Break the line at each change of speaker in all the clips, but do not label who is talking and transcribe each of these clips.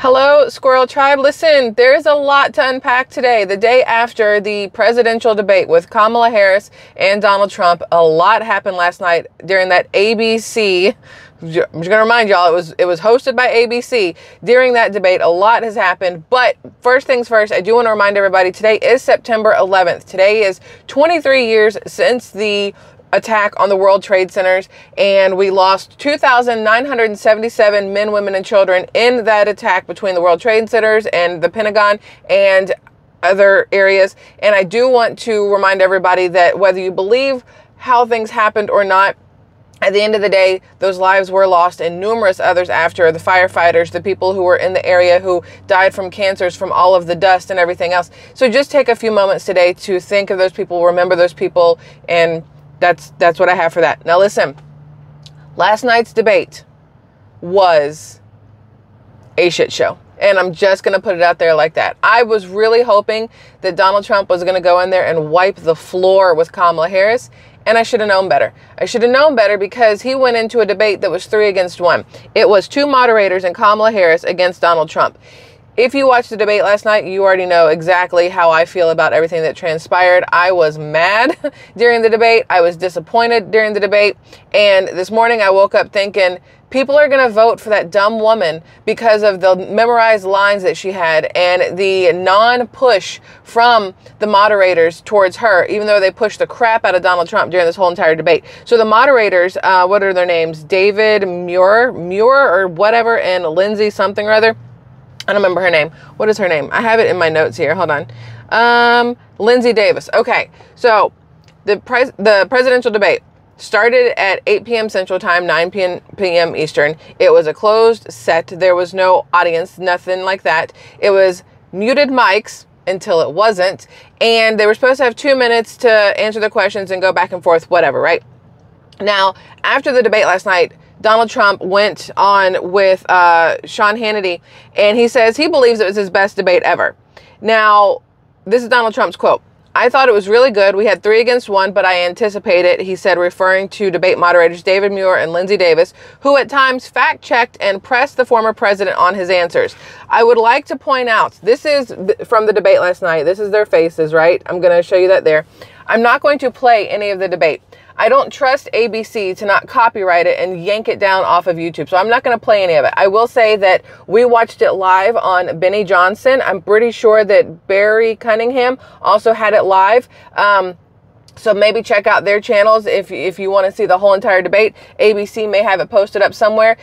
Hello, Squirrel Tribe. Listen, there's a lot to unpack today. The day after the presidential debate with Kamala Harris and Donald Trump, a lot happened last night during that ABC. I'm just going to remind y'all, it was hosted by ABC. During that debate, a lot has happened. But first things first, I do want to remind everybody, today is September 11th. Today is 23 years since the attack on the World Trade Centers, and we lost 2,977 men, women, and children in that attack between the World Trade Centers and the Pentagon and other areas. And I do want to remind everybody that whether you believe how things happened or not, at the end of the day, those lives were lost and numerous others after. The firefighters, the people who were in the area who died from cancers, from all of the dust and everything else. So just take a few moments today to think of those people, remember those people, and that's what I have for that. Now listen, last night's debate was a shit show. And I'm just going to put it out there like that. I was really hoping that Donald Trump was going to go in there and wipe the floor with Kamala Harris. And I should have known better. I should have known better because he went into a debate that was 3 against 1. It was 2 moderators and Kamala Harris against Donald Trump. If you watched the debate last night, you already know exactly how I feel about everything that transpired. I was mad during the debate. I was disappointed during the debate. And this morning I woke up thinking, people are going to vote for that dumb woman because of the memorized lines that she had and the non-push from the moderators towards her, even though they pushed the crap out of Donald Trump during this whole entire debate. So the moderators, what are their names? David Muir or whatever, and Lindsay something or other. I don't remember her name. What is her name? I have it in my notes here. Hold on. Lindsay Davis. Okay. So the presidential debate started at 8 p.m. Central Time, 9 p.m. Eastern. It was a closed set. There was no audience, nothing like that. It was muted mics until it wasn't. And they were supposed to have 2 minutes to answer the questions and go back and forth, whatever, right? Now, after the debate last night, Donald Trump went on with Sean Hannity, and he says he believes it was his best debate ever. Now, this is Donald Trump's quote. I thought it was really good. We had 3 against 1, but I anticipate it, he said, referring to debate moderators David Muir and Lindsay Davis, who at times fact-checked and pressed the former president on his answers. I would like to point out, this is from the debate last night. This is their faces, right? I'm going to show you that there. I'm not going to play any of the debate. I don't trust ABC to not copyright it and yank it down off of YouTube. So I'm not going to play any of it. I will say that we watched it live on Benny Johnson. I'm pretty sure that Barry Cunningham also had it live. So maybe check out their channels if you want to see the whole entire debate. ABC may have it posted up somewhere.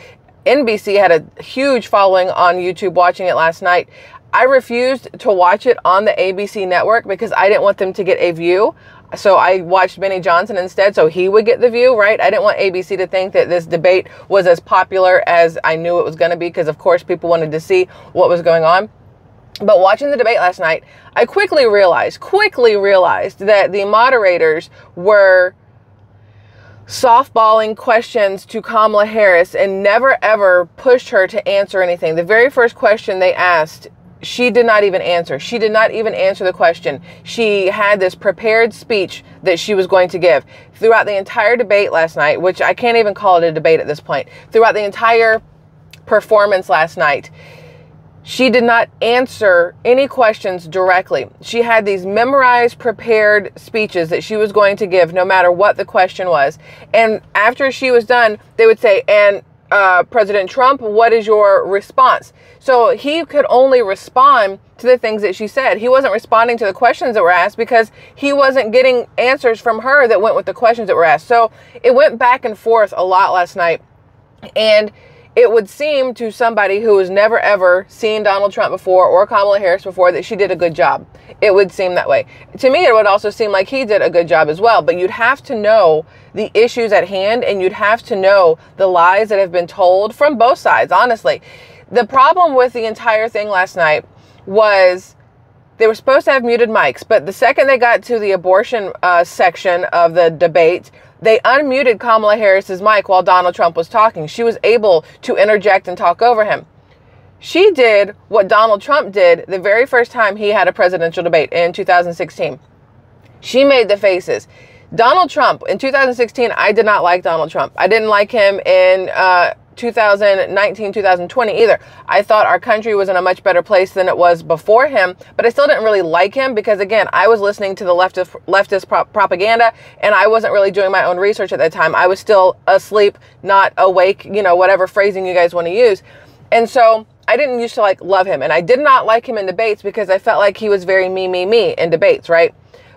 NBC had a huge following on YouTube watching it last night. I refused to watch it on the ABC network because I didn't want them to get a view. So I watched Benny Johnson instead, so he would get the view, right? I didn't want ABC to think that this debate was as popular as I knew it was going to be, because of course people wanted to see what was going on. But watching the debate last night, I quickly realized that the moderators were softballing questions to Kamala Harris and never ever pushed her to answer anything. The very first question they asked, she did not even answer. She did not even answer the question. She had this prepared speech that she was going to give throughout the entire debate last night, which I can't even call it a debate at this point. Throughout the entire performance last night, she did not answer any questions directly. She had these memorized, prepared speeches that she was going to give no matter what the question was. And after she was done, they would say, and President Trump, what is your response? So he could only respond to the things that she said. He wasn't responding to the questions that were asked because he wasn't getting answers from her that went with the questions that were asked. So it went back and forth a lot last night. And it would seem to somebody who has never ever seen Donald Trump before or Kamala Harris before that she did a good job. It would seem that way. To me, it would also seem like he did a good job as well. But you'd have to know the issues at hand, and you'd have to know the lies that have been told from both sides, honestly. The problem with the entire thing last night was they were supposed to have muted mics, but the second they got to the abortion section of the debate, they unmuted Kamala Harris's mic while Donald Trump was talking. She was able to interject and talk over him. She did what Donald Trump did the very first time he had a presidential debate in 2016. She made the faces. Donald Trump, in 2016, I did not like Donald Trump. I didn't like him in 2019, 2020 either. I thought our country was in a much better place than it was before him, but I still didn't really like him because, again, I was listening to the leftist propaganda, and I wasn't really doing my own research at that time. I was still asleep, not awake, you know, whatever phrasing you guys want to use. And so I didn't used to like love him, and I did not like him in debates because I felt like he was very me in debates, right?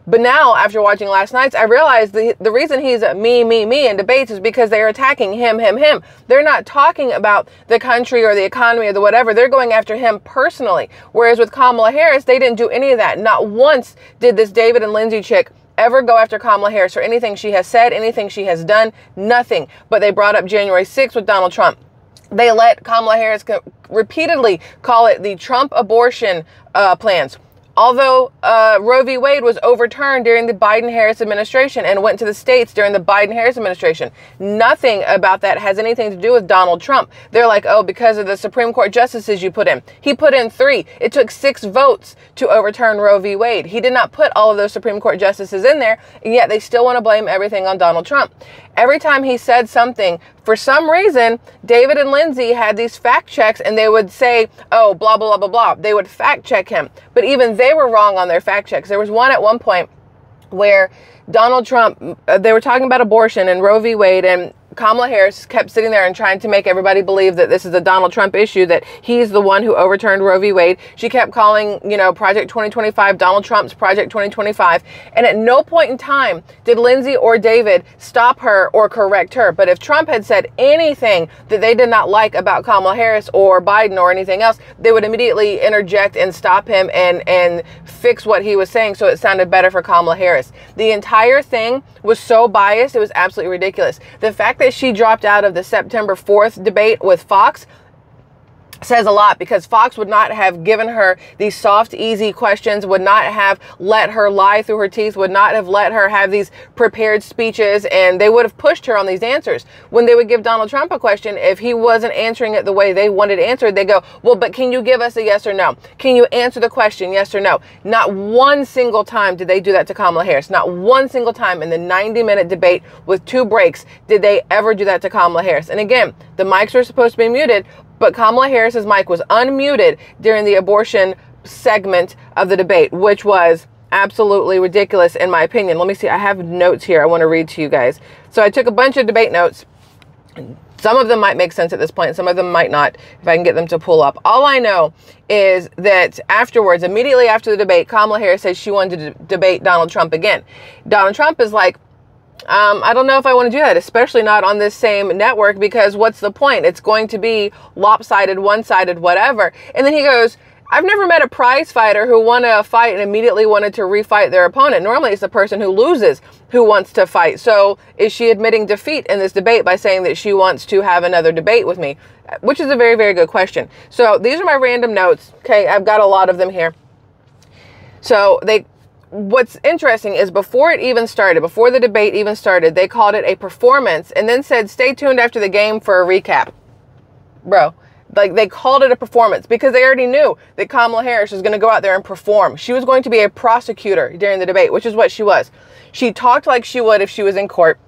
But now, after watching last night's, I realized the reason he's me in debates is because they're attacking him. They're not talking about the country or the economy or the whatever. They're going after him personally. Whereas with Kamala Harris, they didn't do any of that. Not once did this David and Lindsay chick ever go after Kamala Harris for anything she has said, anything she has done, nothing. But they brought up January 6th with Donald Trump. They let Kamala Harris repeatedly call it the Trump abortion plans. Although Roe v. Wade was overturned during the Biden-Harris administration and went to the states during the Biden-Harris administration, nothing about that has anything to do with Donald Trump. They're like, oh, because of the Supreme Court justices you put in. He put in 3. It took 6 votes to overturn Roe v. Wade. He did not put all of those Supreme Court justices in there, and yet they still want to blame everything on Donald Trump. Every time he said something, for some reason, David and Lindsay had these fact checks, and they would say, oh, blah, blah, blah, blah. They would fact check him. But even they were wrong on their fact checks. There was one at one point where Donald Trump, they were talking about abortion and Roe v. Wade, and Kamala Harris kept sitting there and trying to make everybody believe that this is a Donald Trump issue, that he's the one who overturned Roe v. Wade. She kept calling, you know, Project 2025 Donald Trump's Project 2025. And at no point in time did Lindsay or David stop her or correct her. But if Trump had said anything that they did not like about Kamala Harris or Biden or anything else, they would immediately interject and stop him and fix what he was saying so it sounded better for Kamala Harris. The entire thing was so biased, it was absolutely ridiculous. The fact that she dropped out of the September 4th debate with Fox says a lot, because Fox would not have given her these soft, easy questions, would not have let her lie through her teeth, would not have let her have these prepared speeches, and they would have pushed her on these answers. When they would give Donald Trump a question, if he wasn't answering it the way they wanted answered, they go, well, but can you give us a yes or no? Can you answer the question, yes or no? Not one single time did they do that to Kamala Harris. Not one single time in the 90-minute debate with 2 breaks did they ever do that to Kamala Harris. And again, the mics were supposed to be muted, but Kamala Harris's mic was unmuted during the abortion segment of the debate, which was absolutely ridiculous in my opinion. Let me see. I have notes here I want to read to you guys. So I took a bunch of debate notes. Some of them might make sense at this point. Some of them might not, if I can get them to pull up. All I know is that afterwards, immediately after the debate, Kamala Harris said she wanted to debate Donald Trump again. Donald Trump is like, I don't know if I want to do that, especially not on this same network, because what's the point? It's going to be lopsided, one-sided, whatever. And then he goes, I've never met a prize fighter who won a fight and immediately wanted to refight their opponent. Normally it's the person who loses who wants to fight. So is she admitting defeat in this debate by saying that she wants to have another debate with me? Which is a very, very good question. So these are my random notes. Okay, I've got a lot of them here. So what's interesting is before it even started, before the debate even started, they called it a performance and then said, stay tuned after the game for a recap. Bro, like they called it a performance because they already knew that Kamala Harris was going to go out there and perform. She was going to be a prosecutor during the debate, which is what she was. She talked like she would if she was in court.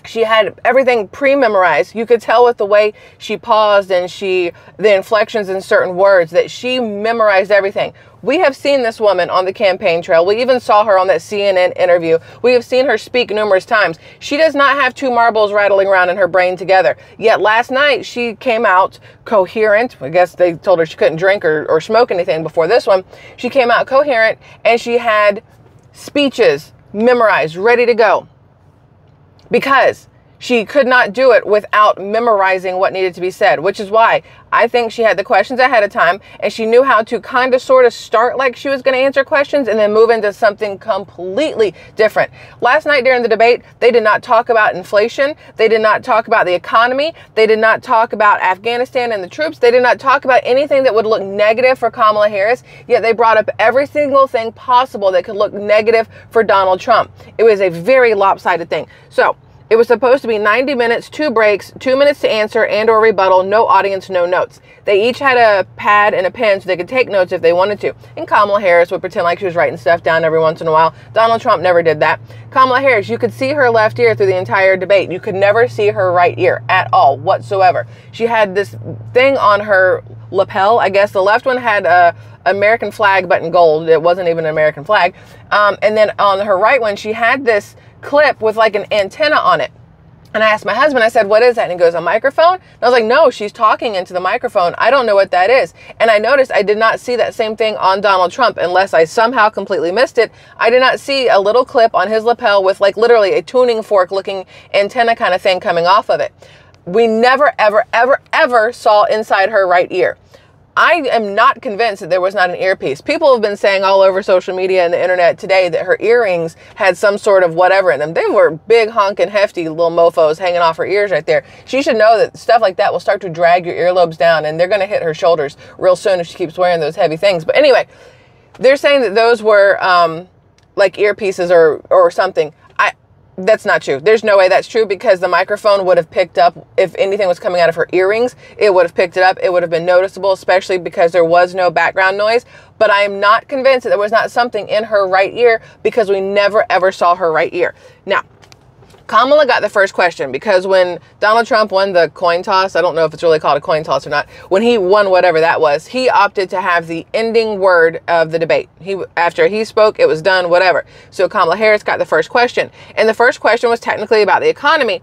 She had everything pre-memorized. You could tell with the way she paused and the inflections in certain words that she memorized everything. We have seen this woman on the campaign trail. We even saw her on that CNN interview. We have seen her speak numerous times. She does not have 2 marbles rattling around in her brain together. Yet last night she came out coherent. I guess they told her she couldn't drink or smoke anything before this one. She came out coherent and she had speeches memorized, ready to go. Because she could not do it without memorizing what needed to be said, which is why I think she had the questions ahead of time and she knew how to kind of sort of start like she was going to answer questions and then move into something completely different. Last night during the debate, they did not talk about inflation. They did not talk about the economy. They did not talk about Afghanistan and the troops. They did not talk about anything that would look negative for Kamala Harris, yet they brought up every single thing possible that could look negative for Donald Trump. It was a very lopsided thing. So It was supposed to be 90 minutes, 2 breaks, 2 minutes to answer and or rebuttal, no audience, no notes. They each had a pad and a pen so they could take notes if they wanted to. And Kamala Harris would pretend like she was writing stuff down every once in a while. Donald Trump never did that. Kamala Harris, you could see her left ear through the entire debate. You could never see her right ear at all whatsoever. She had this thing on her lapel. I guess the left one had a American flag but in gold. It wasn't even an American flag. And then on her right one, she had this clip with like an antenna on it. And I asked my husband, I said, what is that? And he goes, a microphone? And I was like, no, she's talking into the microphone. I don't know what that is. And I noticed I did not see that same thing on Donald Trump unless I somehow completely missed it. I did not see a little clip on his lapel with like literally a tuning fork looking antenna kind of thing coming off of it. We never, ever, ever, ever saw inside her right ear. I am not convinced that there was not an earpiece. People have been saying all over social media and the internet today that her earrings had some sort of whatever in them. They were big, honking, hefty little mofos hanging off her ears right there. She should know that stuff like that will start to drag your earlobes down, and they're going to hit her shoulders real soon if she keeps wearing those heavy things. But anyway, they're saying that those were like earpieces or something. That's not true. There's no way that's true, because the microphone would have picked up, if anything was coming out of her earrings, it would have picked it up. It would have been noticeable, especially because there was no background noise. But I am not convinced that there was not something in her right ear, because we never ever saw her right ear. Now, Kamala got the first question because when Donald Trump won the coin toss, I don't know if it's really called a coin toss or not, when he won whatever that was, he opted to have the ending word of the debate. After he spoke, it was done, whatever. So Kamala Harris got the first question. And the first question was technically about the economy.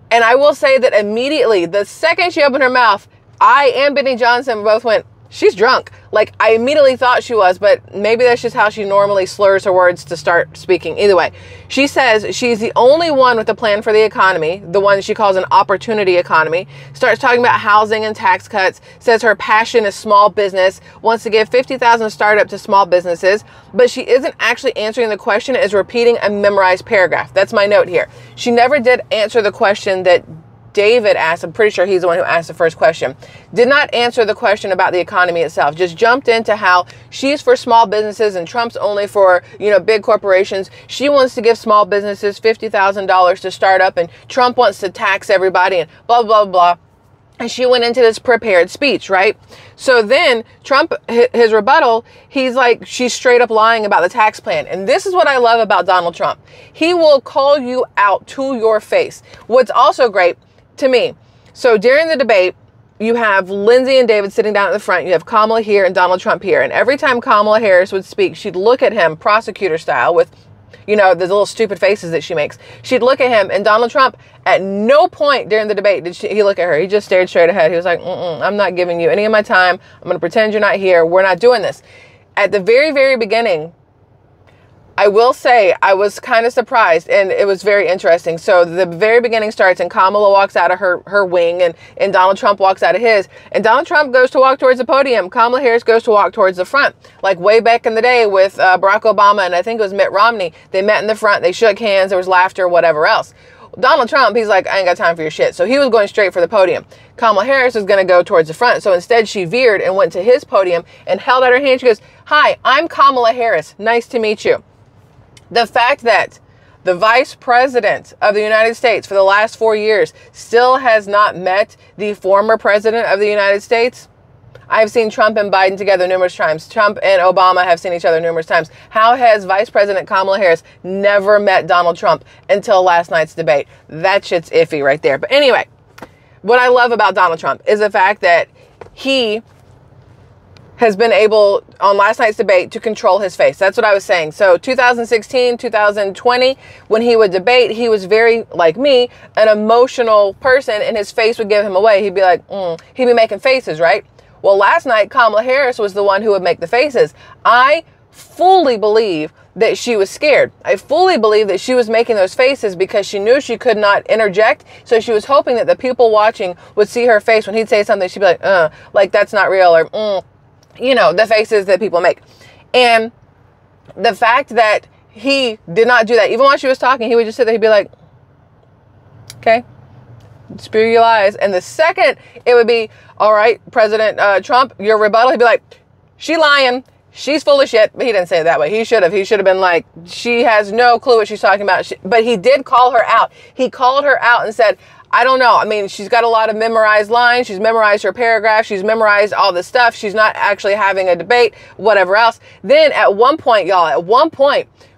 And I will say that immediately, the second she opened her mouth, I and Benny Johnson both went, she's drunk. Like, I immediately thought she was, but maybe that's just how she normally slurs her words to start speaking. Either way, she says she's the only one with a plan for the economy, the one she calls an opportunity economy, starts talking about housing and tax cuts, says her passion is small business, wants to give 50,000 startup to small businesses, but she isn't actually answering the question, is repeating a memorized paragraph. That's my note here. She never did answer the question that David asked. I'm pretty sure he's the one who asked the first question. Did not answer the question about the economy itself. Just jumped into how she's for small businesses and Trump's only for, big corporations. She wants to give small businesses $50,000 to start up, and Trump wants to tax everybody and blah, blah, blah. And she went into this prepared speech, right? So then Trump, his rebuttal, he's like, she's straight up lying about the tax plan. And this is what I love about Donald Trump. He will call you out to your face. What's also great to me, so during the debate, you have Lindsay and David sitting down at the front. You have Kamala here and Donald Trump here. And every time Kamala Harris would speak, she'd look at him prosecutor style with, the little stupid faces that she makes. She'd look at him, and Donald Trump, at no point during the debate did he look at her. He just stared straight ahead. He was like, I'm not giving you any of my time. I'm going to pretend you're not here. We're not doing this. At the very, very beginning, I will say I was kind of surprised, and it was very interesting. So the very beginning starts, and Kamala walks out of her wing, and Donald Trump walks out of his. And Donald Trump goes to walk towards the podium. Kamala Harris goes to walk towards the front. Like way back in the day with Barack Obama, and I think it was Mitt Romney. They met in the front. They shook hands. There was laughter, whatever else. Donald Trump, he's like, I ain't got time for your shit. So he was going straight for the podium. Kamala Harris was going to go towards the front. So instead, she veered and went to his podium and held out her hand. She goes, hi, I'm Kamala Harris. Nice to meet you. The fact that the vice president of the United States for the last 4 years still has not met the former president of the United States. I've seen Trump and Biden together numerous times. Trump and Obama have seen each other numerous times. How has Vice President Kamala Harris never met Donald Trump until last night's debate? That shit's iffy right there. But anyway, what I love about Donald Trump is the fact that he has been able, on last night's debate, to control his face. That's what I was saying. So 2016, 2020, when he would debate, he was very, like me, an emotional person, and his face would give him away. He'd be like, he'd be making faces, right? Well, last night, Kamala Harris was the one who would make the faces. I fully believe that she was scared. I fully believe that she was making those faces because she knew she could not interject. So she was hoping that the people watching would see her face when he'd say something. She'd be like that's not real, or the faces that people make. And the fact that he did not do that, even while she was talking, he would just sit there, he'd be like, okay, spew your lies. And the second it would be, all right, President Trump, your rebuttal, he'd be like, she lying. she's full of shit. But he didn't say it that way. He should have. He should have been like, she has no clue what she's talking about. But he did call her out. He called her out and said, I don't know. I mean, she's got a lot of memorized lines. She's memorized her paragraph. She's memorized all this stuff. She's not actually having a debate, whatever else. Then at one point, y'all,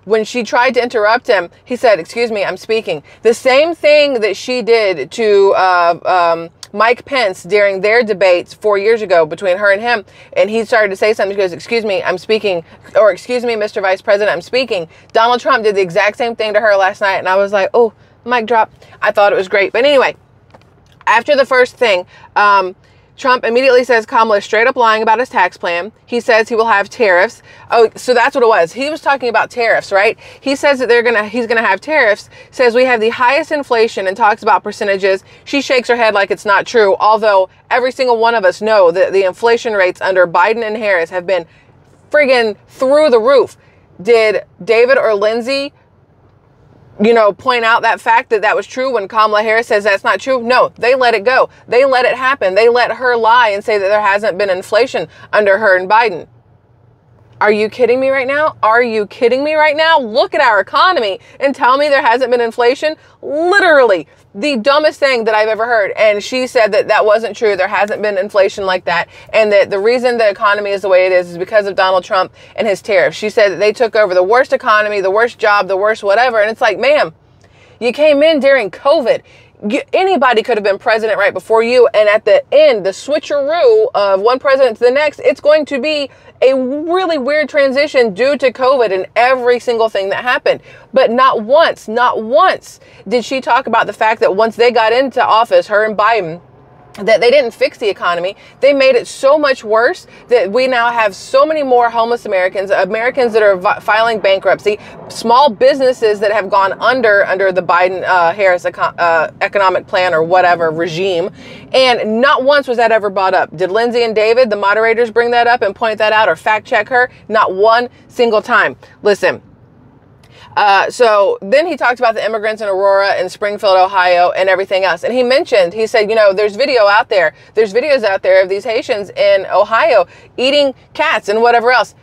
when she tried to interrupt him, he said, excuse me, I'm speaking. The same thing that she did to Mike Pence during their debates 4 years ago between her and him. And he started to say something. He goes, excuse me, I'm speaking. Or excuse me, Mr. Vice President, I'm speaking. Donald Trump did the exact same thing to her last night. And I was like, oh, mic drop. I thought it was great. But anyway, after the first thing, Trump immediately says Kamala is straight up lying about his tax plan. He says he will have tariffs. Oh, so that's what it was. He was talking about tariffs, right? He says that he's gonna have tariffs, says we have the highest inflation and talks about percentages. She shakes her head like it's not true, although every single one of us know that the inflation rates under Biden and Harris have been friggin' through the roof. Did David or Lindsay point out that fact that was true when Kamala Harris says that's not true? No, they let it go. They let it happen. They let her lie and say that there hasn't been inflation under her and Biden. Are you kidding me right now? Are you kidding me right now? Look at our economy and tell me there hasn't been inflation. Literally the dumbest thing that I've ever heard. And she said that wasn't true. There hasn't been inflation like that. And that the reason the economy is the way it is because of Donald Trump and his tariffs. She said that they took over the worst economy, the worst job, the worst whatever. And it's like, ma'am, you came in during COVID. Anybody could have been president right before you. And at the end, the switcheroo of one president to the next, it's going to be a really weird transition due to COVID and every single thing that happened. But not once did she talk about the fact that once they got into office, her and Biden, that they didn't fix the economy. They made it so much worse that we now have so many more homeless Americans that are filing bankruptcy, small businesses that have gone under the Biden-Harris economic plan or whatever regime. And not once was that ever brought up. Did Lindsay and David, the moderators, bring that up and point that out or fact check her? Not one single time. Listen. So then he talked about the immigrants in Aurora and Springfield, Ohio and everything else. And he said, there's videos out there of these Haitians in Ohio eating cats and whatever else.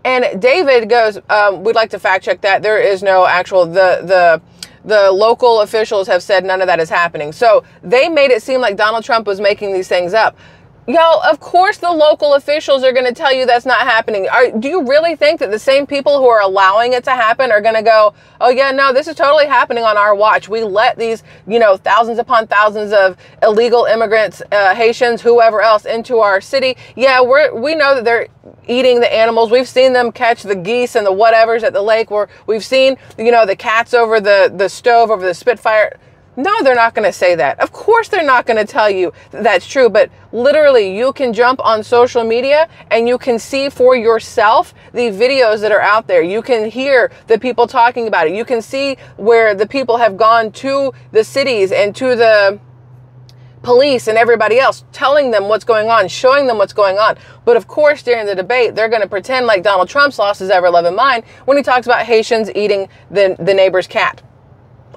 And David goes, we'd like to fact check that. There is no actual, the local officials have said none of that is happening. So they made it seem like Donald Trump was making these things up. Y'all, of course the local officials are going to tell you that's not happening. Do you really think that the same people who are allowing it to happen are going to go, oh yeah, no, this is totally happening on our watch. We let these, thousands upon thousands of illegal immigrants, Haitians, whoever else into our city. Yeah, we know that they're eating the animals. We've seen them catch the geese and the whatevers at the lake. We've seen, the cats over the stove, over the Spitfire. No, they're not going to say that. Of course, they're not going to tell you that's true. But literally, you can jump on social media and you can see for yourself the videos that are out there. You can hear the people talking about it. You can see where the people have gone to the cities and to the police and everybody else, telling them what's going on, showing them what's going on. But of course, during the debate, they're going to pretend like Donald Trump's lost his ever-loving mind when he talks about Haitians eating the neighbor's cat.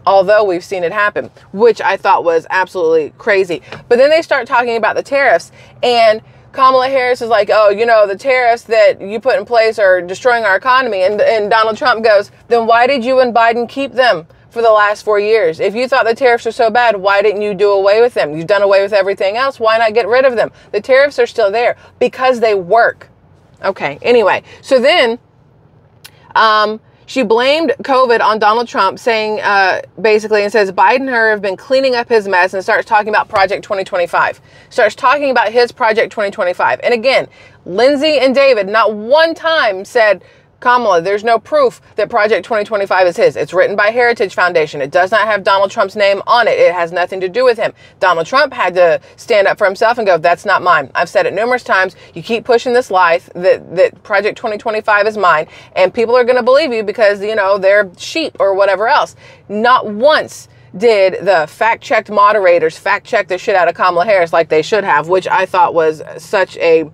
Although we've seen it happen, which I thought was absolutely crazy. But then they start talking about the tariffs, and Kamala Harris is like, oh, the tariffs that you put in place are destroying our economy. And Donald Trump goes, then why did you and Biden keep them for the last 4 years? If you thought the tariffs are so bad, why didn't you do away with them? You've done away with everything else. Why not get rid of them? The tariffs are still there because they work. Okay, anyway, so then, she blamed COVID on Donald Trump, saying basically, and says Biden and her have been cleaning up his mess, and starts talking about Project 2025. Starts talking about his Project 2025. And again, Lindsay and David not one time said, Kamala, there's no proof that Project 2025 is his. It's written by Heritage Foundation. It does not have Donald Trump's name on it. It has nothing to do with him. Donald Trump had to stand up for himself and go, that's not mine. I've said it numerous times. You keep pushing this lie that Project 2025 is mine, and people are going to believe you because, they're sheep or whatever else. Not once did the fact-checked moderators fact-check the shit out of Kamala Harris like they should have, which I thought was such a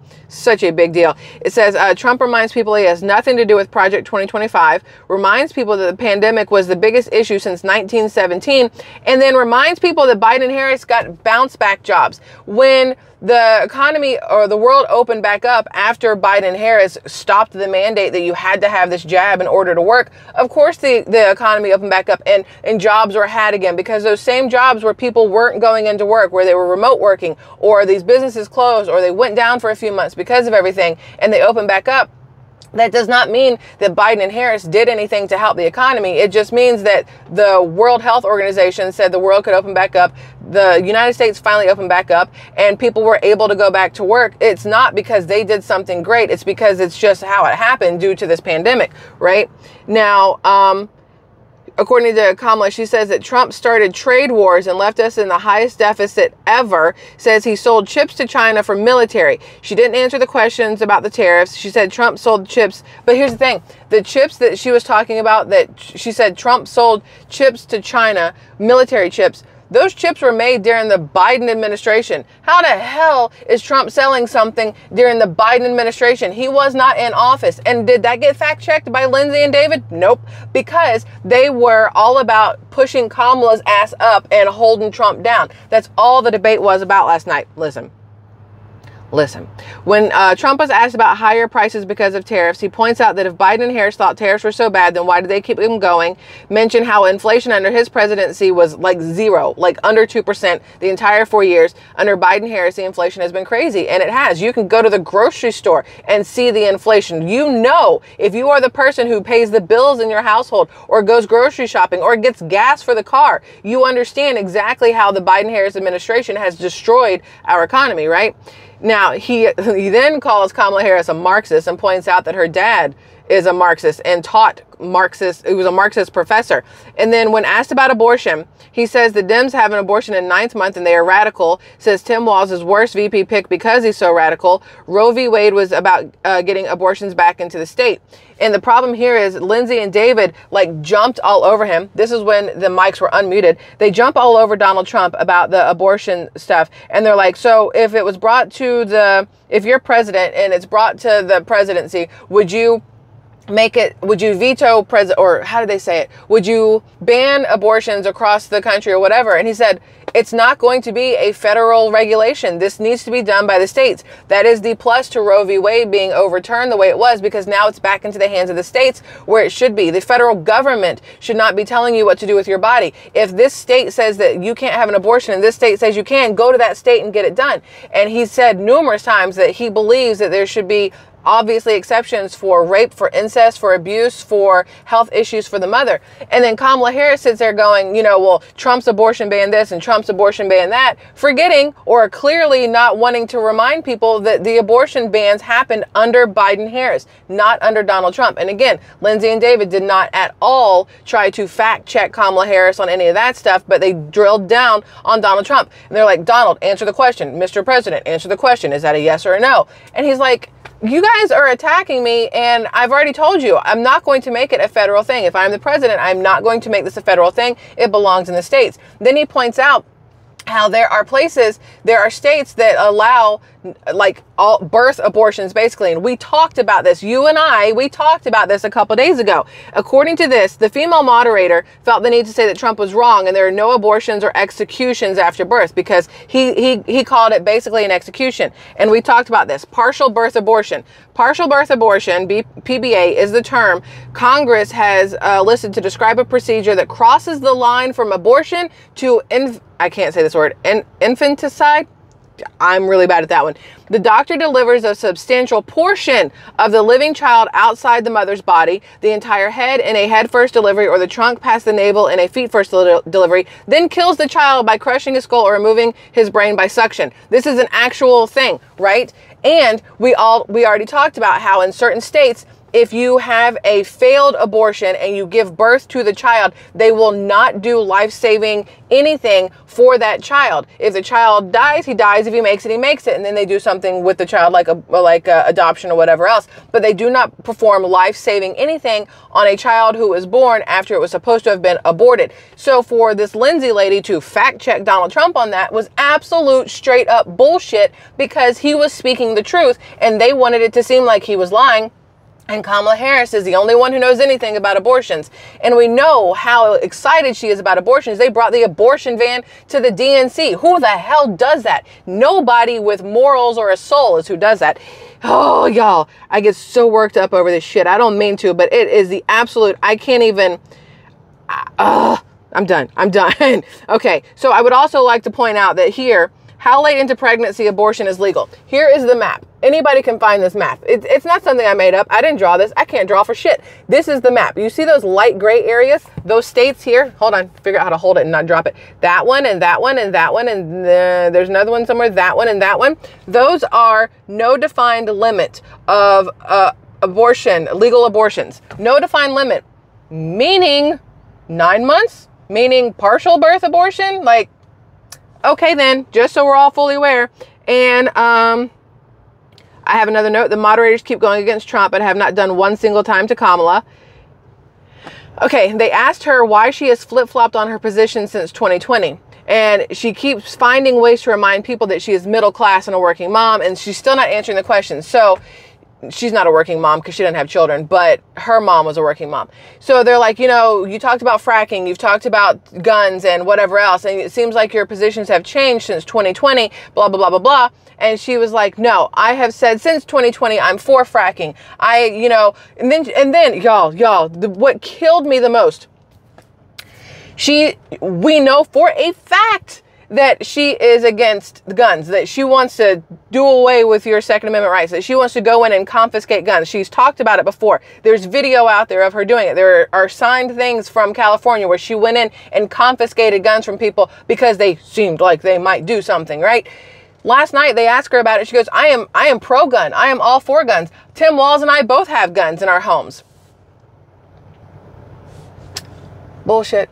big deal. It says, Trump reminds people he has nothing to do with Project 2025, reminds people that the pandemic was the biggest issue since 1917, and then reminds people that Biden and Harris got bounce back jobs. When the economy or the world opened back up after Biden and Harris stopped the mandate that you had to have this jab in order to work, of course the economy opened back up and jobs were had again, because those same jobs where people weren't going into work, where they were remote working, or these businesses closed, or they went down for a few months because of everything, and they opened back up. That does not mean that Biden and Harris did anything to help the economy. It just means that the World Health Organization said the world could open back up. The United States finally opened back up and people were able to go back to work. It's not because they did something great. It's because it's just how it happened due to this pandemic, right? Now, according to Kamala, she says that Trump started trade wars and left us in the highest deficit ever. Says he sold chips to China for military. She didn't answer the questions about the tariffs. She said Trump sold chips. But here's the thing. The chips that she was talking about, that she said Trump sold chips to China, military chips, those chips were made during the Biden administration. How the hell is Trump selling something during the Biden administration? He was not in office. And did that get fact checked by Lindsay and David? Nope. Because they were all about pushing Kamala's ass up and holding Trump down. That's all the debate was about last night. Listen. When Trump was asked about higher prices because of tariffs, he points out that if Biden and Harris thought tariffs were so bad, then why did they keep them going? Mention how inflation under his presidency was like zero, like under 2% the entire 4 years. Under Biden-Harris, the inflation has been crazy, and it has. You can go to the grocery store and see the inflation. You know, if you are the person who pays the bills in your household or goes grocery shopping or gets gas for the car, you understand exactly how the Biden-Harris administration has destroyed our economy, right? Now, he then calls Kamala Harris a Marxist and points out that her dad is a Marxist and taught Marxist. He was a Marxist professor. And then when asked about abortion, he says the Dems have an abortion in 9th month and they are radical. Says Tim Walz is worst VP pick because he's so radical. Roe v. Wade was about getting abortions back into the state. And the problem here is Lindsay and David like jumped all over him. This is when the mics were unmuted. They jump all over Donald Trump about the abortion stuff. And they're like, so if it was brought to if you're president and it's brought to the presidency, would you veto or how do they say it? Would you ban abortions across the country or whatever? And he said, it's not going to be a federal regulation. This needs to be done by the states. That is the plus to Roe v. Wade being overturned the way it was, because now it's back into the hands of the states where it should be. The federal government should not be telling you what to do with your body. If this state says that you can't have an abortion and this state says you can, go to that state and get it done. And he said numerous times that he believes that there should be obviously exceptions for rape, for incest, for abuse, for health issues for the mother. And then Kamala Harris sits there going, you know, well, Trump's abortion ban this and Trump's abortion ban that, forgetting or clearly not wanting to remind people that the abortion bans happened under Biden-Harris, not under Donald Trump. And again, Lindsay and David did not at all try to fact check Kamala Harris on any of that stuff, but they drilled down on Donald Trump. And they're like, Donald, answer the question. Mr. President, answer the question. Is that a yes or a no? And he's like, you guys are attacking me, and I've already told you, I'm not going to make it a federal thing. If I'm the president, I'm not going to make this a federal thing. It belongs in the states. Then he points out how there are states that allow like all birth abortions basically. And we talked about this. We talked about this a couple days ago. According to this, the female moderator felt the need to say that Trump was wrong and there are no abortions or executions after birth, because he called it basically an execution. And we talked about this. Partial birth abortion. Partial birth abortion, PBA, is the term Congress has listed to describe a procedure that crosses the line from abortion to I can't say this word, infanticide. I'm really bad at that one. The doctor delivers a substantial portion of the living child outside the mother's body, the entire head in a head-first delivery or the trunk past the navel in a feet-first delivery, then kills the child by crushing his skull or removing his brain by suction. This is an actual thing, right? And we already talked about how in certain states, if you have a failed abortion and you give birth to the child, they will not do life-saving anything for that child. If the child dies, he dies. If he makes it, he makes it. And then they do something with the child like adoption or whatever else. But they do not perform life-saving anything on a child who was born after it was supposed to have been aborted. So for this Lindsay lady to fact check Donald Trump on that was absolute straight up bullshit, because he was speaking the truth and they wanted it to seem like he was lying. And Kamala Harris is the only one who knows anything about abortions. And we know how excited she is about abortions. They brought the abortion van to the DNC. Who the hell does that? Nobody with morals or a soul is who does that. Oh, y'all, I get so worked up over this shit. I don't mean to, but it is the absolute, I can't even, I'm done. Okay, so I would also like to point out that here, how late into pregnancy abortion is legal. Here is the map. Anybody can find this map. It's not something I made up. I didn't draw this. I can't draw for shit. This is the map. You see those light gray areas? Those states here? Hold on. Figure out how to hold it and not drop it. That one and that one and that one. And there's another one somewhere. That one and that one. Those are no defined limit of abortion, legal abortions. No defined limit. Meaning 9 months? Meaning partial birth abortion? Like, okay then, just so we're all fully aware. And I have another note. The moderators keep going against Trump but have not done one single time to Kamala. Okay, they asked her why she has flip-flopped on her position since 2020. And she keeps finding ways to remind people that she is middle class and a working mom, and she's still not answering the question. So she's not a working mom because she doesn't have children, but her mom was a working mom. So they're like, you know, you talked about fracking, you've talked about guns and whatever else, and it seems like your positions have changed since 2020, blah, blah, blah, blah, blah. And she was like, no, I have said since 2020, I'm for fracking. And then y'all, what killed me the most, we know for a fact that she is against the guns, that she wants to do away with your Second Amendment rights, that she wants to go in and confiscate guns. She's talked about it before. There's video out there of her doing it. There are signed things from California where she went in and confiscated guns from people because they seemed like they might do something, right? Last night they asked her about it. She goes, I am pro-gun. I am all for guns. Tim Walz and I both have guns in our homes. Bullshit.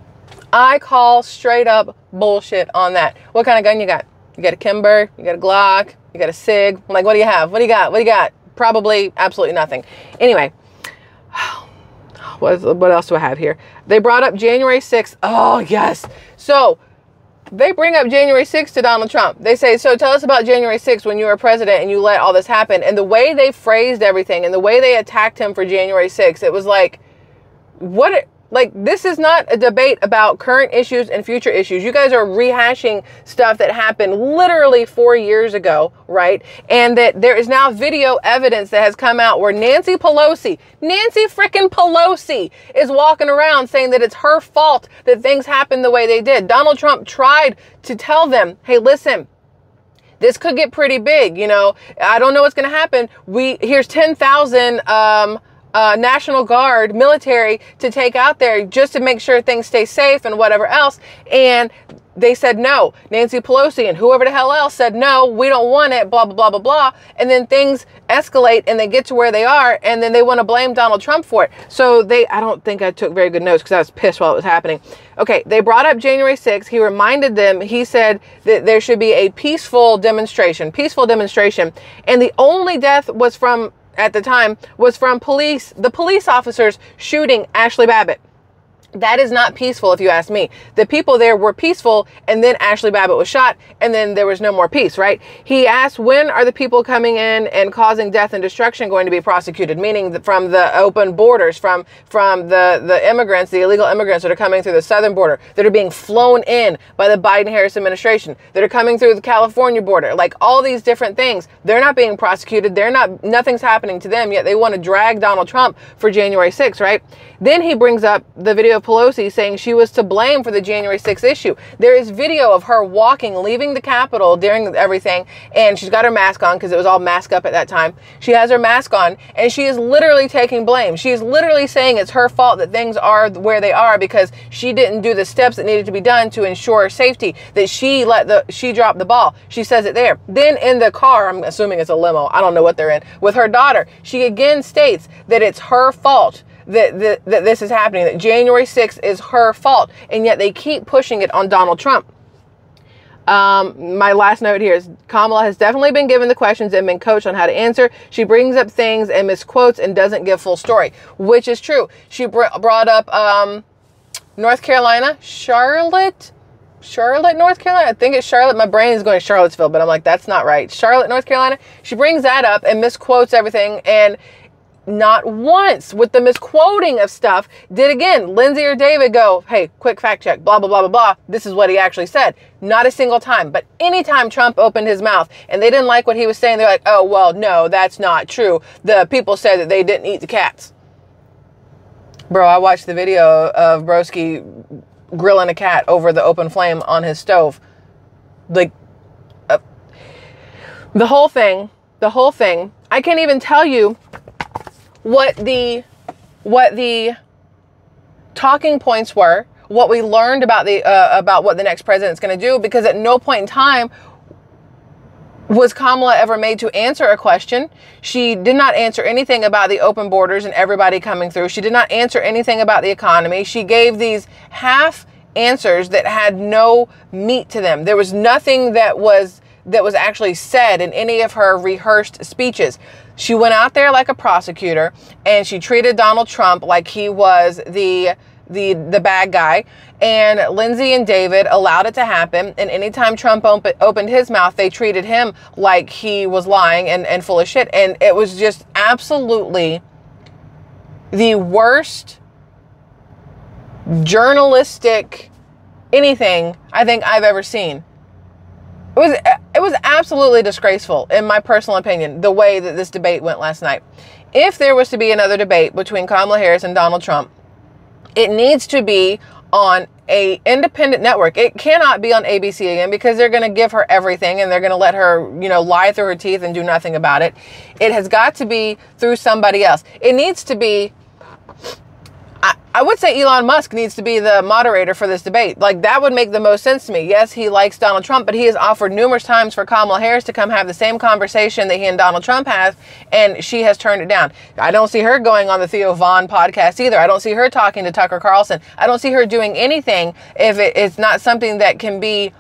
I call straight up bullshit on that. What kind of gun you got? You got a Kimber, you got a Glock, you got a Sig. I'm like, what do you have? What do you got? What do you got? Probably absolutely nothing. Anyway, what else do I have here? They brought up January 6th. Oh, yes. So they bring up January 6th to Donald Trump. They say, so tell us about January 6th when you were president and you let all this happen. And the way they phrased everything and the way they attacked him for January 6th, it was like, this is not a debate about current issues and future issues. You guys are rehashing stuff that happened literally 4 years ago, right? And that there is now video evidence that has come out where Nancy freaking Pelosi is walking around saying that it's her fault that things happened the way they did. Donald Trump tried to tell them, hey, listen, this could get pretty big. You know, I don't know what's going to happen. Here's 10,000, National Guard military to take out there just to make sure things stay safe and whatever else. And they said no. Nancy Pelosi and whoever the hell else said no, we don't want it, blah, blah, blah, blah, blah. And then things escalate and they get to where they are, and then they want to blame Donald Trump for it. So I don't think I took very good notes because I was pissed while it was happening. Okay, they brought up January 6th. He reminded them, he said that there should be a peaceful demonstration. And the only death was from, at the time, was from the police officers shooting Ashley Babbitt. That is not peaceful, if you ask me. The people there were peaceful, and then Ashley Babbitt was shot, and then there was no more peace, right? He asked, when are the people coming in and causing death and destruction going to be prosecuted? Meaning from the open borders, from the immigrants, the illegal immigrants that are coming through the southern border, that are being flown in by the Biden-Harris administration, that are coming through the California border, like all these different things. They're not being prosecuted. Nothing's happening to them, yet they want to drag Donald Trump for January 6th, right? Then he brings up the video of Pelosi, saying she was to blame for the January 6th issue. There is video of her walking, leaving the Capitol during everything, and she's got her mask on because it was all mask up at that time. She has her mask on, and she is literally taking blame. She is literally saying it's her fault that things are where they are because she didn't do the steps that needed to be done to ensure safety, that she dropped the ball. She says it there. Then in the car, I'm assuming it's a limo, I don't know what they're in, with her daughter, she again states that it's her fault that this is happening, that January 6th is her fault, and yet they keep pushing it on Donald Trump. My last note here is Kamala has definitely been given the questions and been coached on how to answer. She brings up things and misquotes and doesn't give full story, which is true. She brought up North Carolina, Charlotte, North Carolina. I think it's Charlotte. My brain is going to Charlottesville, but I'm like, that's not right. Charlotte, North Carolina. She brings that up and misquotes everything, and not once with the misquoting of stuff did again Lindsay or David go, hey, quick fact check, blah, blah, blah, blah, blah. This is what he actually said. Not a single time. But anytime Trump opened his mouth and they didn't like what he was saying, they're like, oh, well, no, that's not true. The people said that they didn't eat the cats. Bro, I watched the video of Broski grilling a cat over the open flame on his stove. Like, the whole thing, I can't even tell you what the talking points were, what we learned about what the next president's going to do, because at no point in time was Kamala ever made to answer a question. She did not answer anything about the open borders and everybody coming through. She did not answer anything about the economy. She gave these half answers that had no meat to them. There was nothing that was actually said in any of her rehearsed speeches. She went out there like a prosecutor, and she treated Donald Trump like he was the bad guy. And Lindsay and David allowed it to happen. And anytime Trump opened his mouth, they treated him like he was lying and full of shit. And it was just absolutely the worst journalistic anything I think I've ever seen. It was absolutely disgraceful, in my personal opinion, the way that this debate went last night. If there was to be another debate between Kamala Harris and Donald Trump, it needs to be on a independent network. It cannot be on ABC again, because they're going to give her everything and they're going to let her, lie through her teeth and do nothing about it. It has got to be through somebody else. It needs to be, I would say Elon Musk needs to be the moderator for this debate. Like, that would make the most sense to me. Yes, he likes Donald Trump, but he has offered numerous times for Kamala Harris to come have the same conversation that he and Donald Trump have, and she has turned it down. I don't see her going on the Theo Vaughn podcast either. I don't see her talking to Tucker Carlson. I don't see her doing anything if it's not something that can be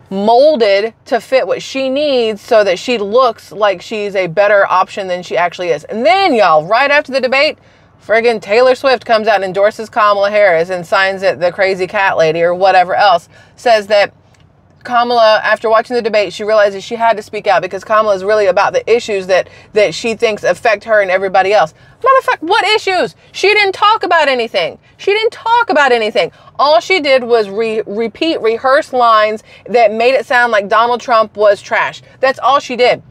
molded to fit what she needs so that she looks like she's a better option than she actually is. And then, y'all, right after the debate, friggin' Taylor Swift comes out and endorses Kamala Harris and signs it the crazy cat lady or whatever else. Says that Kamala, after watching the debate, she realizes she had to speak out because Kamala is really about the issues that she thinks affect her and everybody else. Motherfucker, what issues? She didn't talk about anything. All she did was rehearse lines that made it sound like Donald Trump was trash. That's all she did.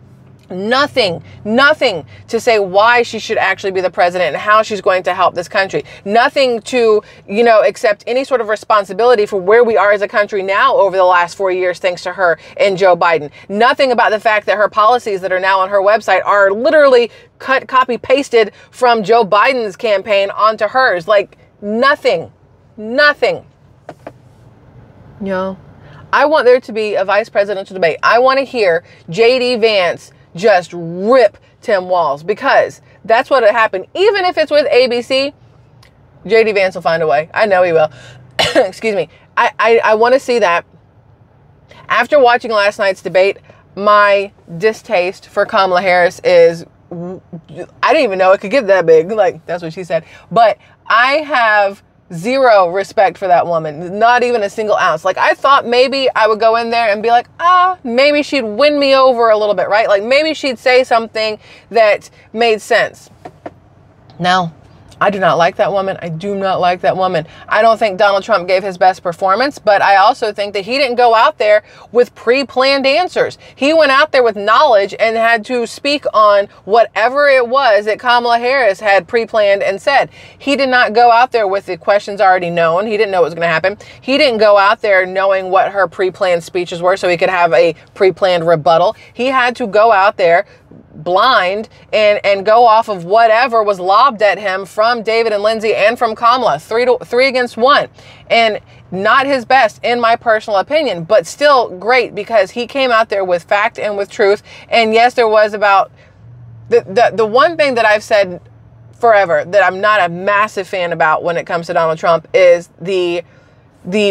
Nothing to say why she should actually be the president and how she's going to help this country. Nothing to, accept any sort of responsibility for where we are as a country now over the last 4 years, thanks to her and Joe Biden. Nothing about the fact that her policies that are now on her website are literally copy pasted from Joe Biden's campaign onto hers. Like, nothing. I want there to be a vice presidential debate. I want to hear J.D. Vance just rip Tim Walz, because that's what happened. Even if it's with ABC, J.D. Vance will find a way. I know he will. Excuse me. I want to see that. After watching last night's debate, my distaste for Kamala Harris is, I didn't even know it could get that big. Like, that's what she said. But I have zero respect for that woman. Not even a single ounce. Like, I thought maybe I would go in there and be like, maybe she'd win me over a little bit, right? Like, maybe she'd say something that made sense. No. I do not like that woman. I do not like that woman. I don't think Donald Trump gave his best performance, but I also think that he didn't go out there with pre-planned answers. He went out there with knowledge and had to speak on whatever it was that Kamala Harris had pre-planned and said. He did not go out there with the questions already known. He didn't know what was going to happen. He didn't go out there knowing what her pre-planned speeches were so he could have a pre-planned rebuttal. He had to go out there blind and go off of whatever was lobbed at him from David and Lindsay and from Kamala, 3 against 1, and not his best in my personal opinion, but still great because he came out there with fact and with truth. And yes, there was about the one thing that I've said forever that I'm not a massive fan about when it comes to Donald Trump is the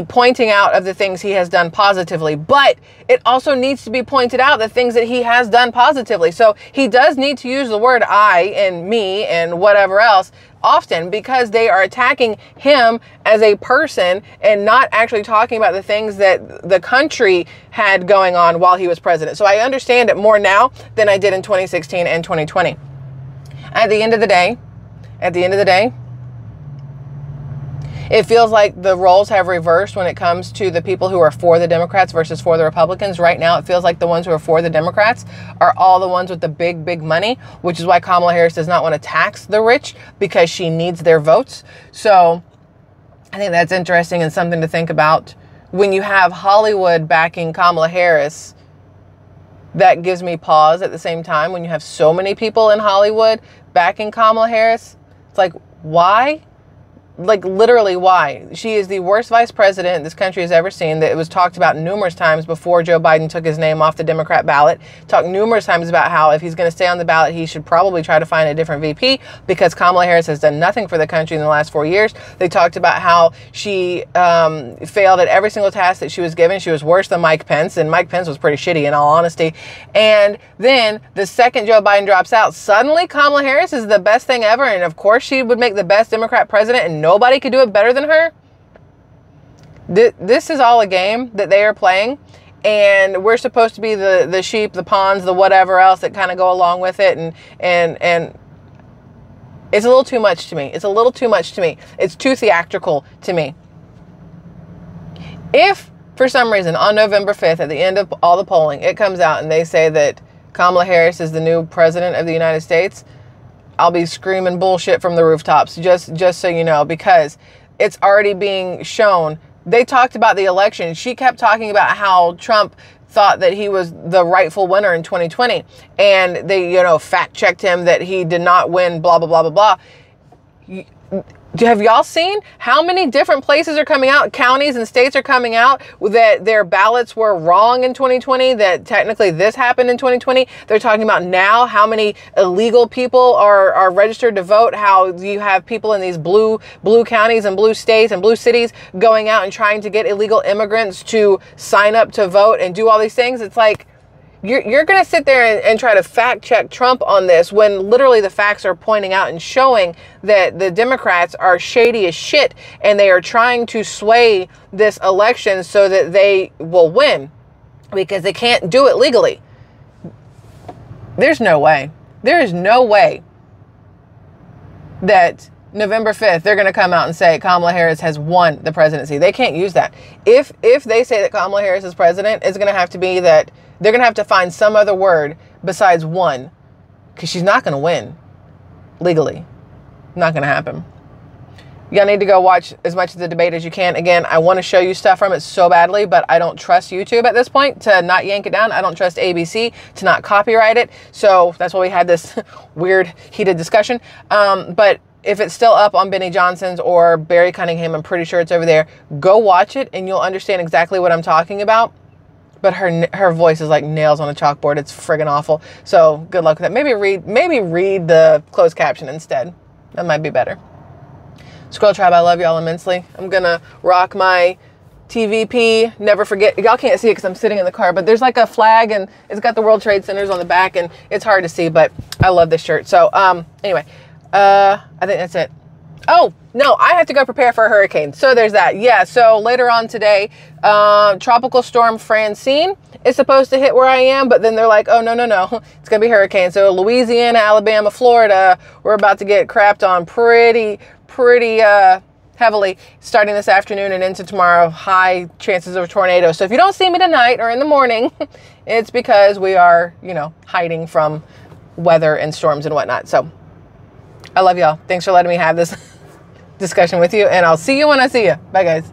pointing out of the things he has done positively, but it also needs to be pointed out the things that he has done positively. So he does need to use the word I and me and whatever else often because they are attacking him as a person and not actually talking about the things that the country had going on while he was president. So I understand it more now than I did in 2016 and 2020. At the end of the day, it feels like the roles have reversed when it comes to the people who are for the Democrats versus for the Republicans. Right now, it feels like the ones who are for the Democrats are all the ones with the big, big money, which is why Kamala Harris does not want to tax the rich because she needs their votes. So I think that's interesting and something to think about. When you have Hollywood backing Kamala Harris, that gives me pause at the same time. When you have so many people in Hollywood backing Kamala Harris, it's like, why? Like literally why? She is the worst vice president this country has ever seen. That it was talked about numerous times before Joe Biden took his name off the Democrat ballot. Talked numerous times about how if he's going to stay on the ballot, he should probably try to find a different VP because Kamala Harris has done nothing for the country in the last 4 years. They talked about how she failed at every single task that she was given. She was worse than Mike Pence, and Mike Pence was pretty shitty in all honesty. And then the second Joe Biden drops out, suddenly Kamala Harris is the best thing ever. And of course she would make the best Democrat president and nobody could do it better than her. This is all a game that they are playing, and we're supposed to be the sheep, the pawns, the whatever else that kind of go along with it, and it's a little too much to me. It's a little too much to me. It's too theatrical to me. If for some reason on November 5th at the end of all the polling it comes out and they say that Kamala Harris is the new president of the United States, I'll be screaming bullshit from the rooftops, just so you know, because it's already being shown. They talked about the election. She kept talking about how Trump thought that he was the rightful winner in 2020. And they, fact checked him that he did not win, blah, blah, blah, blah, blah. Have y'all seen how many different places are coming out, counties and states are coming out that their ballots were wrong in 2020, that technically this happened in 2020. They're talking about now how many illegal people are registered to vote, how you have people in these blue counties and blue states and blue cities going out and trying to get illegal immigrants to sign up to vote and do all these things. It's like, you're going to sit there and try to fact check Trump on this when literally the facts are pointing out and showing that the Democrats are shady as shit and they are trying to sway this election so that they will win because they can't do it legally. There's no way. There is no way that November 5th, they're going to come out and say Kamala Harris has won the presidency. They can't use that. If they say that Kamala Harris is president, it's going to have to be that they're going to have to find some other word besides one, because she's not going to win legally. Not going to happen. Y'all need to go watch as much of the debate as you can. Again, I want to show you stuff from it so badly, but I don't trust YouTube at this point to not yank it down. I don't trust ABC to not copyright it. So that's why we had this weird heated discussion. But if it's still up on Benny Johnson's or Barry Cunningham, I'm pretty sure it's over there. Go watch it and you'll understand exactly what I'm talking about. But her voice is like nails on a chalkboard. It's friggin' awful. So good luck with that. Maybe read the closed caption instead. That might be better. SquirrelTribe, I love y'all immensely. I'm gonna rock my TVP. Never forget. Y'all can't see it because I'm sitting in the car, but there's like a flag and it's got the World Trade Centers on the back and it's hard to see, but I love this shirt. So anyway, I think that's it. Oh, no, I have to go prepare for a hurricane. So there's that. Yeah, so later on today, Tropical Storm Francine is supposed to hit where I am, but then they're like, oh, no, no, no, it's going to be hurricane. So Louisiana, Alabama, Florida, we're about to get crapped on pretty heavily starting this afternoon and into tomorrow. High chances of a tornado. So if you don't see me tonight or in the morning, it's because we are, you know, hiding from weather and storms and whatnot. So I love y'all. Thanks for letting me have this discussion with you, and I'll see you when I see you. Bye, guys.